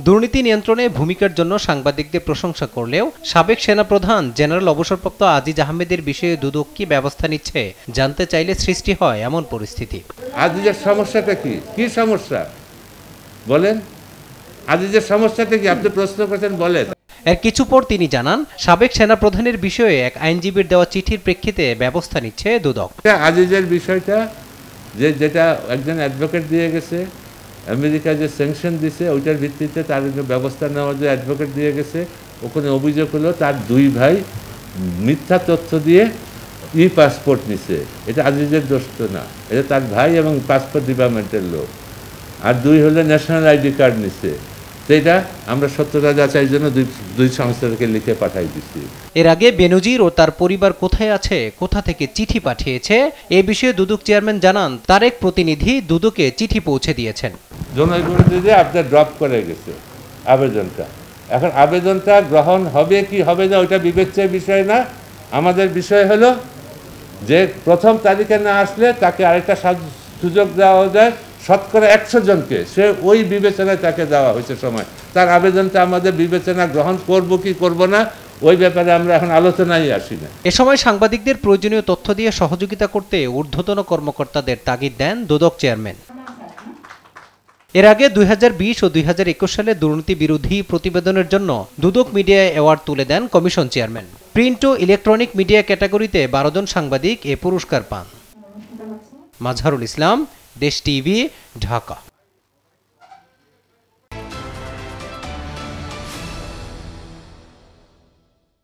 দুর্নীতি নিয়ন্ত্রণে ভূমিকার জন্য সাংবাদিকদের প্রশংসা করলেও সাবেক সেনাপ্রধান জেনারেল অবসরপ্রাপ্ত আজিজ আহমেদের বিষয়ে দুদক কি ব্যবস্থা নিচ্ছে জানতে চাইলে সৃষ্টি হয় এমন পরিস্থিতি। আজিজের সমস্যাটা কি সমস্যা বলেন? আজিজের সমস্যাটা কি আপনি প্রশ্ন করছেন, বলেন। এর কিছু পর তিনি জানান, সাবেক সেনাপ্রধানের বিষয়ে এক আইনজীবীর দেওয়া চিঠির প্রেক্ষিতে ব্যবস্থা নিচ্ছে দুদক। আজিজের বিষয়টা যেটা একজন অ্যাডভোকেট দিয়ে গেছে, আমেরিকা যে স্যাংশন দিছে ওইটার ভিত্তিতে তার ব্যবস্থা নেওয়া, যে অ্যাডভোকেট দিয়ে গেছে, ওখানে অভিযোগ হলো তার দুই ভাই মিথ্যা তথ্য দিয়ে পাসপোর্ট নিছে। এটা আজিজের দোষ তো না, এটা তার ভাই এবং পাসপোর্ট ডিপার্টমেন্টের লোক। আর দুই হলে ন্যাশনাল আইডি কার্ড নিছে। সেটা আমরা সত্যতা যাচাইয়ের জন্য দুই সংস্থাকে লিখে পাঠাই দিচ্ছি। এর আগে বেনজির ও তার পরিবার কোথায় আছে, কোথা থেকে চিঠি পাঠিয়েছে এ বিষয়ে দুদক চেয়ারম্যান জানান, তার এক প্রতিনিধি দুদকে চিঠি পৌঁছে দিয়েছেন। জনপ্রতিনিধি আপনার ড্রপ করে গেছে আবেদনটা। এখন আবেদনটা গ্রহণ হবে কি হবে না ওইটা বিবেচ্যের বিষয় না। আমাদের বিষয় হলো যে প্রথম তারিখে না আসলে তাকে আরেকটা সুযোগ দেওয়া যায়, শতকরা 100 জনকে, সে ওই বিবেচনায় তাকে দেওয়া হয়েছে সময়। তার আবেদনটা আমাদের বিবেচনা গ্রহণ করব কি করব না ওই ব্যাপারে আমরা এখন আলোচনায় আসি না। এ সময় সাংবাদিকদের প্রয়োজনীয় তথ্য দিয়ে সহযোগিতা করতে ঊর্ধ্বতন কর্মকর্তাদের তাগিদ দেন দুদক চেয়ারম্যান। এর আগে 2020 ও 2021 সালে দুর্নীতি বিরোধী প্রতিবেদনের জন্য দুদক মিডিয়া অ্যাওয়ার্ড তুলে দেন কমিশন চেয়ারম্যান। প্রিন্ট ও ইলেকট্রনিক মিডিয়া ক্যাটাগরিতে 12 জন সাংবাদিক এ পুরস্কার পান। মাজহারুল ইসলাম, দেশ টিভি, ঢাকা।